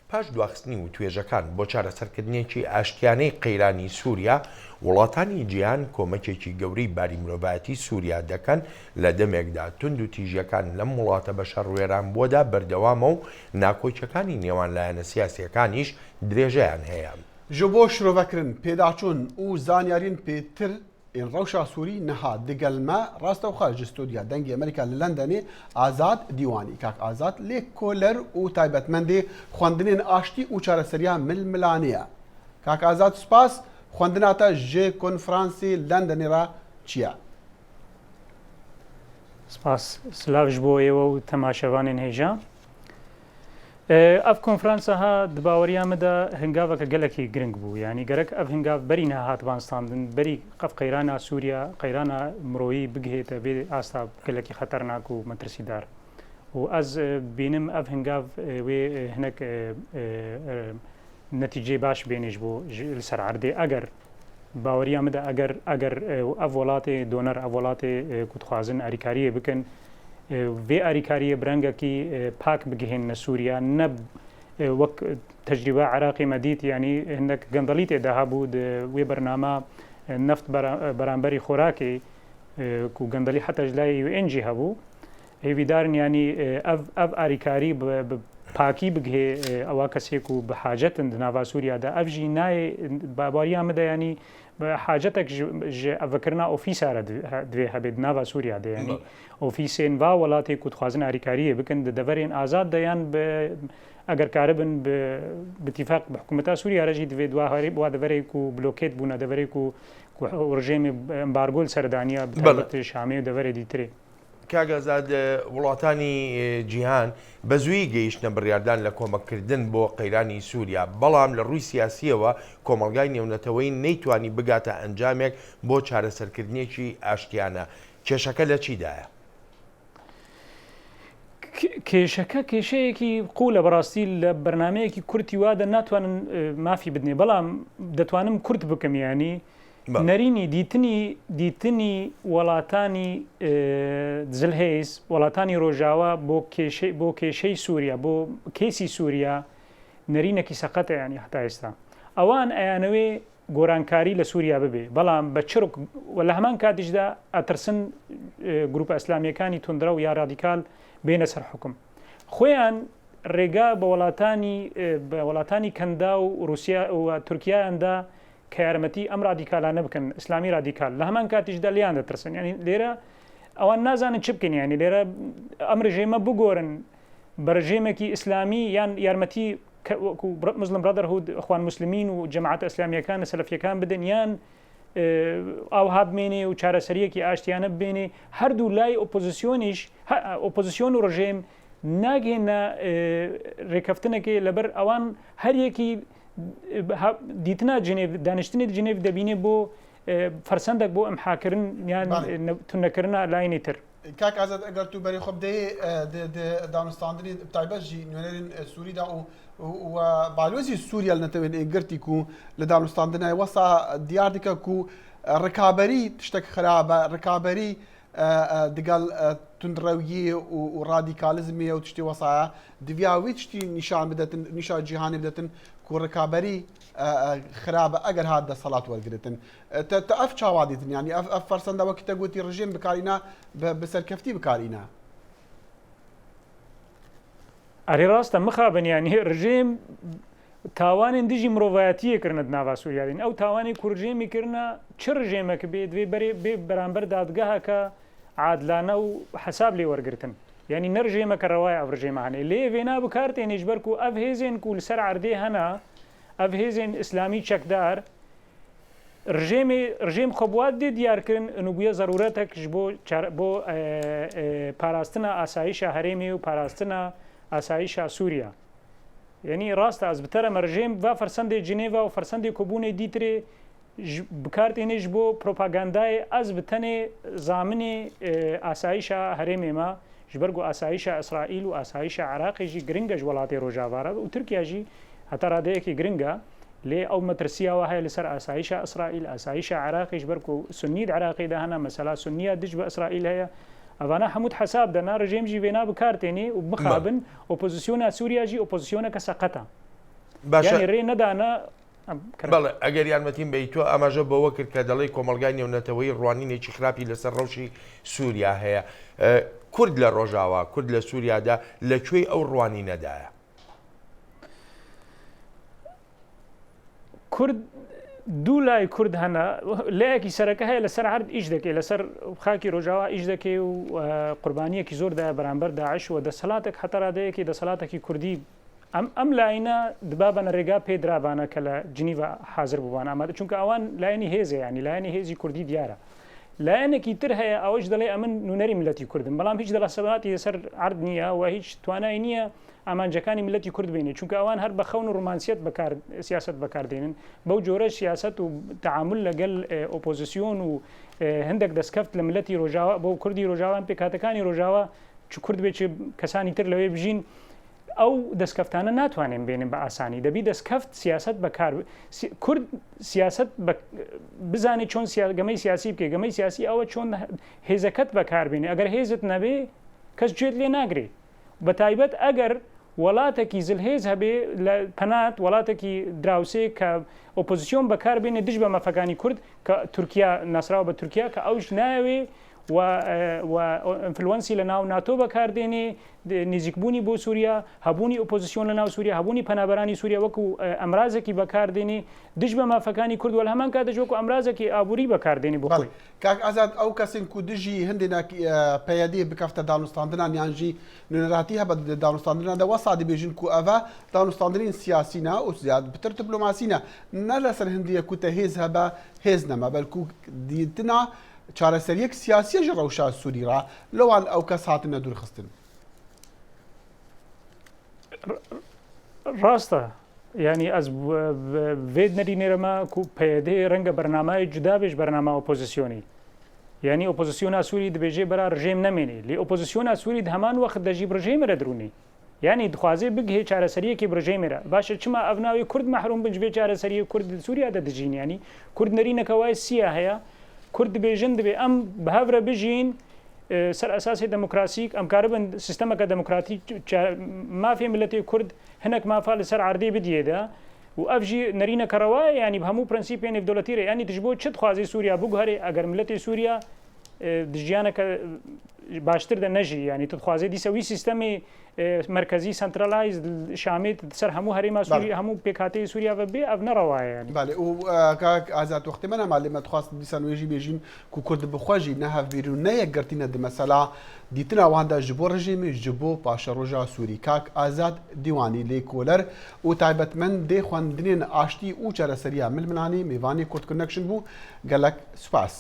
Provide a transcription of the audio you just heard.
پاش دواخستنی و توێژەکان بۆ چارەسەرکردنێکی ئاشتیانەی قەیرانی سووریا وڵاتانی جیهان کۆمەکێکی گەورەی باری مرۆڤایەتی سووریا دەکەن لە دەمێکدا تند و تیژیەکان لەم وڵاتە بەشە ڕوێران بۆدا بەردەوامە و ناکۆچەکانی نێوان لایەنە سیاسیەکانیش درێژەیان هەیە. ji bo şirovekirin pêdaçûn û zanyariyên pêtir ên rewşa Sûrî niha digel me rastewxwe ji Studiya Dengê Amerîka li Londonê Azad Dîwanî. Kak Azad lê koler û taybetmendê xwendinên aştî û çareseriya milmilanê ye. Kak Azad spas, xwendina te ji konferansê Londonê re çi ye? Spas, silav ji bo êwe û temaşevanên hêja. Ev konferansa di baweriya me de hingaveke gelekî giring bû. Yani gerek ev hingav berî neha hatiban standin, berî qev qeyrana Sûriya, qeyrana mirovî bigihête bê asta gelekî xeternak û metirsîdar. û ez bînim ev hingav wê hinek netîcê baş bêne ji bo li ser erdê eger baweriya me de eger ev welatê doner ev welatê ku dixwazin erîkariyê bikin vê erîkariyê bi rengekî pak bigihên Sûriya ne wek tecrübe Iraqê me dît yanî hinek gendalî tê de hebû di wê bername neft beramberî xorakê ku gendalî heta ji layê UN jî hebû hêvîdarin yanî ev erîkarî bi pakî bigihê ewa kesê ku bi hacetin di nava Sûriya de ev jî nayê baweriya me de yanî حاجتك ji evkirina ofîsa re divê hebe di nava Sûriya de yanî ofîsên va welatê ku dixwazin erîkariyê bikin di deverên azad de yan eger karibin bi itîfaq bi hikûmeta Sûriya re jî divê wa deverê ku blokêt bûne deverê ku rejêmê embargo li ser daniya bi taybet Şamê û deverê dîtirê. کاگازاد وڵاتانی جیهان بە زووی گەیشتنە بڕیاردان لە کۆمەکردن بۆ قەیرانی سووریا بەڵام لە ڕووی سیاسیەوە کۆمەلگای نێونەتەوەی نەیتوانی بگاتە ئەنجامێک بۆ چارەسەرکردنیەکی ئاشتیانە کێشەکە لە چیدایە؟ کێشەکە کێشەیەکی قوڵە بەڕاستی لە بەرنمەیەکی کورتی وادە ناتوانن مافی بدنێ بەڵام دەتوانم کورت بکەم ینی نەرینی دیتنی وڵاتانی زلهێز وڵاتانی ڕۆژاوە بۆ کێشەی سووریا بۆ کێسی سووریا نەرینێکی سەقەتە ینی هەتا ئێستا ئەوان ئەیانەوێ گۆرانکاری لە سووریا ببێ بەڵام بە چرک لە هەمان کاتیشدا ئەترسن گروپە ئەسلامیەکانی توندرە و یا رادیکال بێنە سەر حکم خۆیان ڕێگا بە وڵاتانی کەندا و رووسیا و تورکیایاندا کە یارمەتی ئەم رادیکالانە بکەن ئیسلامی رادیکال لە هەمان کاتیشدا لیان دەترسن ینی لێرە ئەوان نازانن چ بکەن ینی لێرە ئەم ڕژێمە بگۆرن بە ڕژێمێکی ئیسلامی یان یارمەتی مسلم برادرهود ئەخوان مسلمین و جەماعەتە ئیسلامیەکان سەلەفیەکان بدەن یان ئاوها بمێنێ و چارەسەریەکی ئاشتیانە ببێنێ هەردوو لای ئۆپۆزیسیۆن و ڕژێم ناگەێنە ڕێکەفتنەکەی لەبەر ئەوان هەریەکی دیتنا جنێڤ دانیشتنی جنێڤ دەبینێ بۆ فەرسەندێک بۆ ئەمحاکردن یان تونەکردنە لاینی تر. کاک ئازاد ئەگەر تو بەری خۆب دەیە دانوستاندنی تایبەت ژی نوێنەرین سووریدا و بالۆزی سووریا نەتەوێت ئێگرتی و لە دانوستاندنای وەسا دیار دیکە و ڕکابەری تشتێک خراپە ڕکابەری دگەڵ تونندڕەویی و ڕادیکالیزمی و تشتی وەسایە دیڤاوی تشتی نیشان بدەتن نیشان جیهانی بدەتن و ڕکابەری خراپە ئەگەر هات دەسەڵات وەرگرتن ئەف چاوادیتن ینی ئەف فەرسەندەوە کتە گوتی ڕژیم بکارینە بەسەرکەفتی بکارینە ئەرێ ڕاستە مخابن ینی ڕژێم تاوانên dijî mirovayetiyê kirine di nava Sûriyayê ew tawanê ku rijêmê kirine çi rijêmek bê divê bê beramber dadgeheka adilane û hesab lê wergirtin yanî ne rijêmeke rewaya ev rijême hene lê vêna bikar têne ji ber ku ev hêzên ku li ser erdê hene ev hêzên îslamî çekdar rijêm xwe bi dê diyarkirin û bûye zeruretek ji bo parastina asayîşa herêmê û parastina asayîşa Sûriya یعنی ڕاستە ئەس بتەرە مەرژێم va فەرسەندێ جنێڤا و فەرسەندێ کۆبوونێ دیترێ بکارتێنێش بۆ پرۆپاگاندایە ئەس بتەنێ زامنێ ئاساییشە هەرێمێمە ji ber ku asayişa İsraîl û asayişa Iraqê jî giring e ji welatê rojavara û Tirkiye jî heta radeyekî giring e lê ew metirsiya we heye li ser asayişa İsraîl asayişa Iraqê ji ber ku Sunnî di Iraqê de hene mesela Sunniya dic bi İsraîl heye evana hemû hesab dena rejêm jî vêna bikar tênê û bixabin opozîsyona Sûriya jî opozîsyoneke seqet e یانی ڕێ نەدانا بەڵێ ئەگەر یارمەتیم بیتوە ئەماژە بەوە کرد کە دەڵی کۆمەلگای نێونەتەوەی ڕوانینێکی خراپی لەسەر ڕەوشی سووریا هەیە. کورد لە ڕۆژاوا کورد لە سووریادا لەکوێی ئەو ڕوانینەدایە؟ کورد دوو لای کورد هەنا لایەکی سەرەکە هەیە لەسەر عرد ئیش دەکەی لەسەر خاکی ڕۆژاوا ئیش دەکەی و قوربانیەکی زۆردا بەرامبەر داعش و دەسەڵاتێک حتەرادەیەکی دەسەڵاتێکی کوردی ئەم لاینە دبابەنە ڕێگا پێدرابانە کە لە جنیڤ حاضر بووان ئامادە چونکە ئەوان لایەنی هێزە ینی لایەنی هێزی کوردی دیارە. لایەنێکی تر هەیە ئەوەش دەڵێ ئەمن نوێنەری ملەتی کوردن بەڵام هیچ دەسەڵاتی لەسەر عرد نییە و هیچ توانای نییە ئامانجەکانی ملەتی کورد بینێ چونکە ئەوان هەر بە خەون و ڕۆمانسیەت سیاست بەکاردێنن بەو جۆرە سیاست و تعامل لەگەڵ ئۆپۆزیسیۆن و هەندێک دەستکەفت لە ملەتی ڕۆژاوا بۆ کوردی ڕۆژاوان پێکاتەکانی ڕۆژاوا چ کورد بێت کەسانی تر لەوێ بژین ئەو دەستکەفتانە ناتوانین بێنن بە ئاسانی دەبی دەستکەفت سیاست بەکار کورد سیاست بزانێت چۆن گەمەی سیاسی بکە گەمەی سیاسی ئەوە چۆن هێزەکەت بەکاربێنێ ئەگەر هێزت نەبێ کەس گوێت لێ ناگرێت بە تایبەت ئەگەر وڵاتێکی زلهێز هەبێ لە پەنات وڵاتێکی دراوسێ کە ئۆپۆزیسیۆن بەکاربێنێ دژ بە مەفەکانی کورد کە تورکیا ناسراوە بە تورکیا کە ئەوش ناوێ و ئەنفلوەنسی لە ناو ناتۆ بەکاردێنێ نزیکبوونی بۆ سووریا هەبوونی ئۆپۆزیسیۆن لە ناو سووریا هەبوونی پەنابەرانی سووریا وەکو ئەمرازێکی بەکاردێنێ دژ بە مافەکانی کورد و لە هەمان کاتەش وەکو ئەمرازێکی ئابووری بەکاردێنێ بۆ خۆی. کاک ئازاد ئەو کەسێک و دژی هەندێک پەیەدی بکەفتە دانوستاندنان یانژی نوێنەراتی هەبە دانوستاندندا وەسا دەبێژین کو ئەڤە دانوستاندنین سیاسینە و زیاد بتر دیپلۆماسینە نە لەسەر هەندیە کوتە هێز هەبە هێز نەما بەلکو دیتنا چارەسەریەک سیاسیەژ ڕەوشا سووریڕا لەوان ئەو کەس هاتنە دوورخستن. ڕاستە ینی ئەس vێت نەرینێرەمە و پەیەدەی ڕەنگە بەرنامای جودابێژ بەرنامە ئۆپۆزیسیۆنی ینی ئۆپۆزیسیۆنا سووری دەبێژێ بەرا ڕژێم نەمێنێ لێ ئۆپۆزیسیۆنا سووری هەمان وەخت دەژی بڕژێمەرە درونی ینی دخوازێ بگهێ چارەسەریەکی بڕژێمێرە باشە چما ئەڤناوی کورد مەحروم بنجبێ چارەسەری کورد سووریا دەدەژین ینی کورد نەرینەکەوای سیە هەیە کورد دەبێژن دەبێ ئەم بەهەورە بژین سەر ئەساسی دموکراسیک ئەم کارە بن سیستەمەکە دموکراتی مافی ملەتی کورد هەنێک مافا لەسەر عردەی بدیێدا و ئەفژی نەرینەکەڕەوە ینی هەموو پرەنسیپی نێودەوڵەتیرە ینی دژ بۆ چ خوازی سووریا بگوهرێ ئەگەر ملەتی سووریا دژیانەکە باشتر دە نەژی ینی تخوازێ دیسەوی سیستەمی مرکزی سنترالایز شامێت سەر هەموو هەرێما سووری هەموو پێکاتەی سووریا بە بێ ئەڤ نەڕەوایە و کاک ئازاد وەختێمەە مالێمە دخواست دیسان وێژی بێژین کو کورد بخواژی نەهەڤبیر و نەیەک گرتینە دمەسەلا دیتن ئەواندا ji بۆ ڕژێمی ji بۆ پاشە ڕۆژا سووری کاک ئازاد دیوانی لێ کۆلەر و تایبەتمەند دێ خوێندنێن ئاشتی و چارەسەریە ململانی میوانی کورد کنەکشن بوو گەلک سوپاس.